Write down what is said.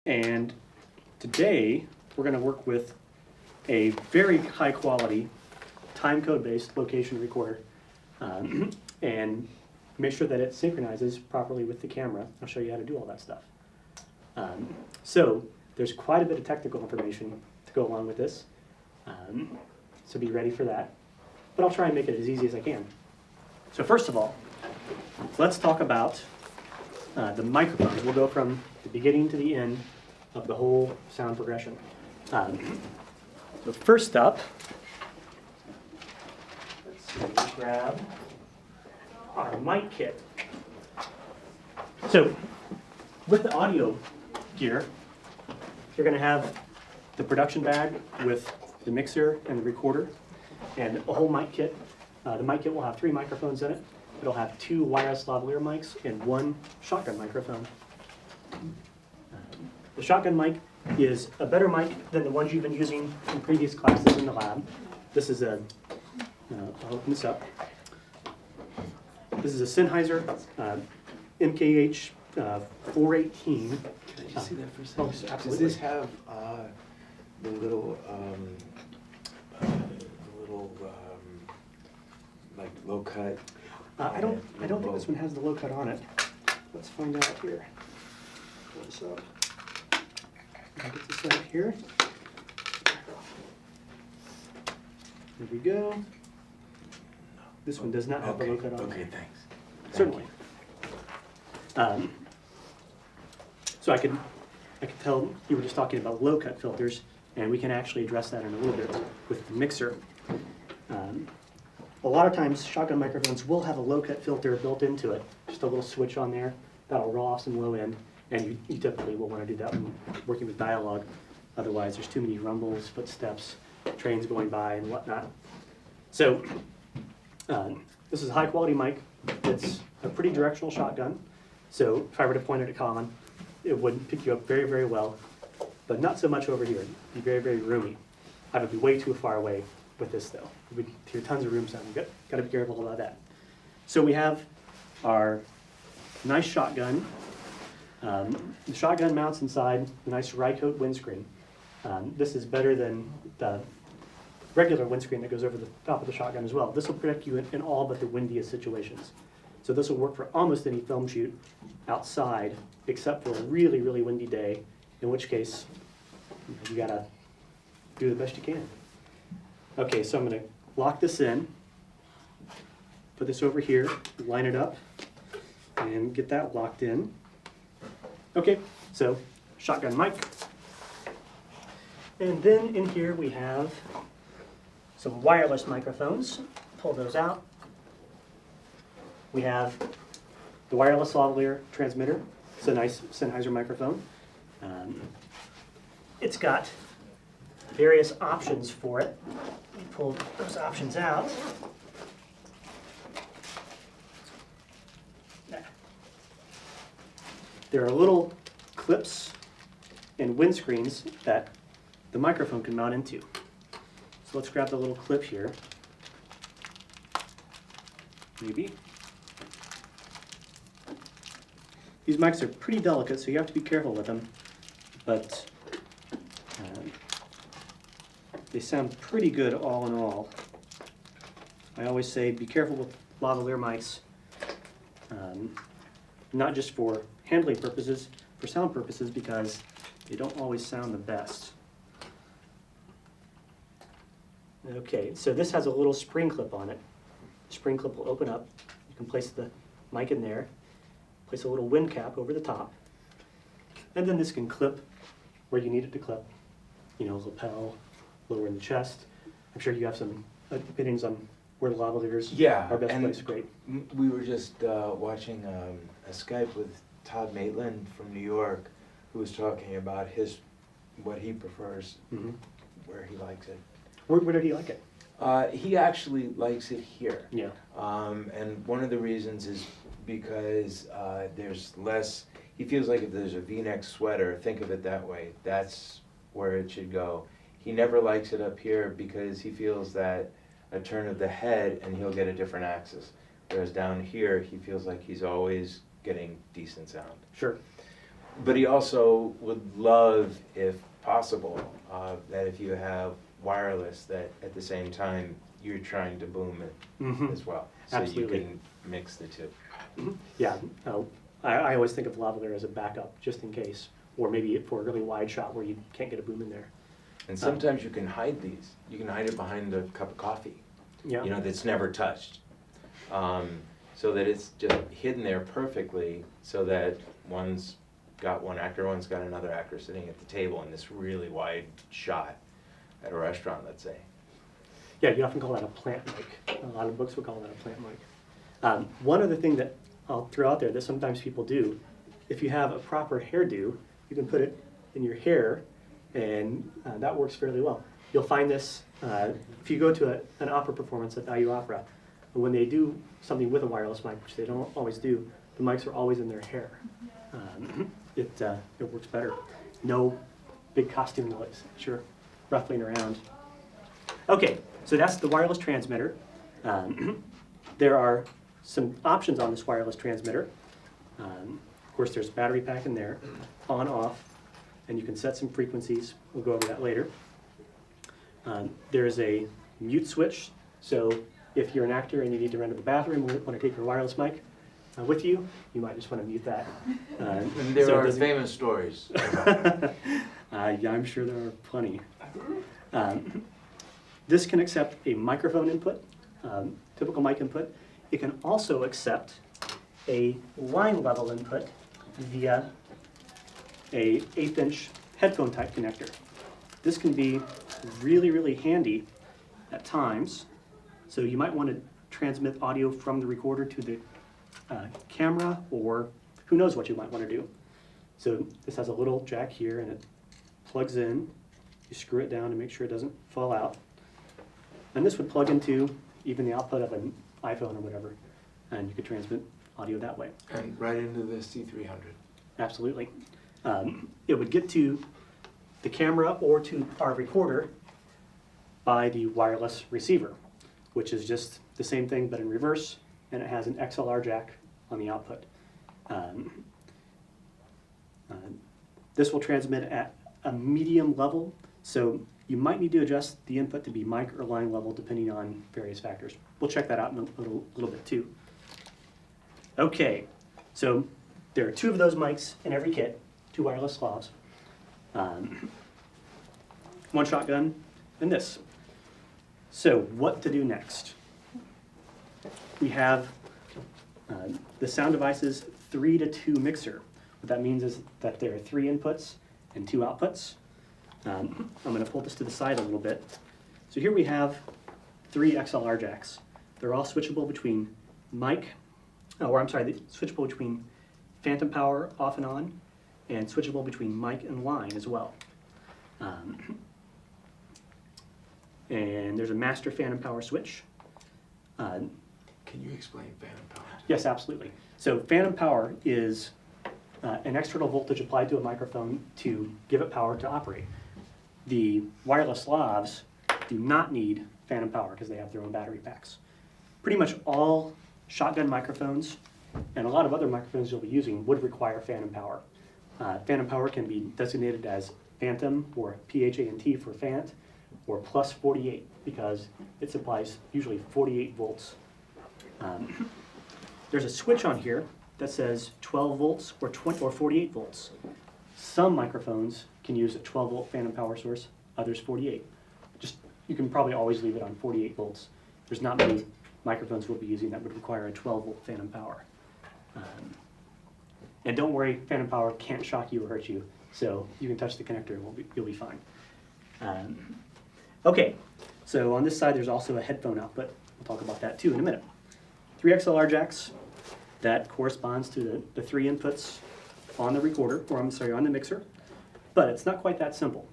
And today, we're going to work with a very high quality time code based location recorder and make sure that it synchronizes properly with the camera. I'll show you how to do all that stuff. So there's quite a bit of technical information to go along with this, so be ready for that. But I'll try and make it as easy as I can. So first of all, let's talk about the microphones. We'll go from the beginning to the end of the whole sound progression. So first up, let's see, we grab our mic kit. So with the audio gear, you're going to have the production bag with the mixer and the recorder and a whole mic kit. The mic kit will have 3 microphones in it. It'll have 2 wireless lavalier mics and 1 shotgun microphone. The shotgun mic is a better mic than the ones you've been using in previous classes in the lab. This is a, I'll open this up. This is a Sennheiser MKH 418. Can I just see that for a second? Oh, absolutely. Does this have the little, like low cut? I don't think this one has the low cut on it. Let's find out here. Pull this up. I'll get this out here. There we go. This one does not have the low cut on it. Okay, thanks. Certainly. So I could tell you were just talking about low cut filters, and we can actually address that in a little bit with the mixer. A lot of times shotgun microphones will have a low cut filter built into it, just a little switch on there that'll roll off some low end, and you typically will want to do that when working with dialogue. Otherwise there's too many rumbles, footsteps, trains going by and whatnot. So this is a high quality mic. It's a pretty directional shotgun. So if I were to point it at Colin, it would pick you up very, very well, but not so much over here. It'd be very, very roomy. I would be way too far away with this though. We'd hear tons of room sound. You've got to be careful about that. So we have our nice shotgun. The shotgun mounts inside a nice Rycote windscreen. This is better than the regular windscreen that goes over the top of the shotgun as well. This will protect you in all but the windiest situations. So this will work for almost any film shoot outside, except for a really, really windy day, in which case you gotta do the best you can. Okay, so I'm gonna lock this in, put this over here, line it up, and get that locked in. Okay, so shotgun mic. And then in here we have some wireless microphones. Pull those out. We have the wireless lavalier transmitter. It's a nice Sennheiser microphone. It's got various options for it. Let me pull those options out. There are little clips and windscreens that the microphone can mount into. So let's grab the little clip here. Maybe. These mics are pretty delicate, so you have to be careful with them, but they sound pretty good all in all. I always say be careful with lavalier mics, not just for handling purposes, for sound purposes, because they don't always sound the best. Okay, so this has a little spring clip on it. The spring clip will open up. You can place the mic in there, place a little wind cap over the top, and then this can clip where you need it to clip. You know, lapel, lower in the chest. I'm sure you have some opinions on where the lavaliers are best placed. Great. We were just watching a Skype with Todd Maitland from New York, who was talking about what he prefers, where he likes it. Where did he like it? He actually likes it here. Yeah. And one of the reasons is because there's less, he feels like if there's a V-neck sweater, think of it that way, that's where it should go. He never likes it up here because he feels that a turn of the head and he'll get a different axis. Whereas down here, he feels like he's always getting decent sound. Sure. But he also would love, if possible, that if you have wireless, that at the same time, you're trying to boom it Mhm. as well. So Absolutely. you can mix the two. Yeah, I always think of lavalier as a backup, just in case, or maybe for a really wide shot where you can't get a boom in there. And sometimes you can hide these. You can hide it behind a cup of coffee, Yeah. you know, that's never touched. So that it's just hidden there perfectly, so that one's got one actor, one's got another actor sitting at the table in this really wide shot at a restaurant, let's say. Yeah, you often call that a plant mic. A lot of books would call that a plant mic. One other thing that I'll throw out there that sometimes people do, if you have a proper hairdo, you can put it in your hair, and that works fairly well. You'll find this if you go to an opera performance at the IU Opera. When they do something with a wireless mic, which they don't always do, the mics are always in their hair. It works better. No big costume noise, sure, ruffling around. Okay, so that's the wireless transmitter. There are some options on this wireless transmitter. Of course, there's a battery pack in there, on, off, and you can set some frequencies. We'll go over that later. There's a mute switch, so if you're an actor and you need to run to the bathroom or want to take your wireless mic with you, you might just want to mute that. And there so it are doesn't- famous stories. Yeah, I'm sure there are plenty. This can accept a microphone input, typical mic input. It can also accept a line level input via a 1/8" headphone type connector. This can be really, really handy at times. So you might want to transmit audio from the recorder to the camera, or who knows what you might want to do. So this has a little jack here, and it plugs in. You screw it down to make sure it doesn't fall out. And this would plug into even the output of an iPhone or whatever, and you could transmit audio that way. And right into the C300. Absolutely. It would get to the camera or to our recorder by the wireless receiver, which is just the same thing but in reverse, and it has an XLR jack on the output. This will transmit at a medium level, so you might need to adjust the input to be mic or line level depending on various factors. We'll check that out in a little bit too. Okay, so there are 2 of those mics in every kit, 2 wireless lavs, 1 shotgun, and this. So what to do next? We have the Sound Devices 3-to-2 mixer. What that means is that there are 3 inputs and 2 outputs. I'm going to pull this to the side a little bit. So here we have 3 XLR jacks. They're all switchable between switchable between phantom power off and on, and switchable between mic and line as well. And there's a master phantom power switch. Can you explain phantom power? Yes, absolutely. So phantom power is an external voltage applied to a microphone to give it power to operate. The wireless lavs do not need phantom power because they have their own battery packs. Pretty much all shotgun microphones and a lot of other microphones you'll be using would require phantom power. Phantom power can be designated as phantom, or PHANT for phant, or plus 48 because it supplies usually 48 volts. There's a switch on here that says 12 volts or 48 volts. Some microphones can use a 12 volt phantom power source, others 48. You can probably always leave it on 48 volts. There's not many microphones we'll be using that would require a 12 volt phantom power. And don't worry, phantom power can't shock you or hurt you, so you can touch the connector and you'll be fine. Okay, so on this side there's also a headphone output. We'll talk about that too in a minute. 3 XLR jacks, that corresponds to the 3 inputs on the recorder, or I'm sorry, on the mixer. But it's not quite that simple.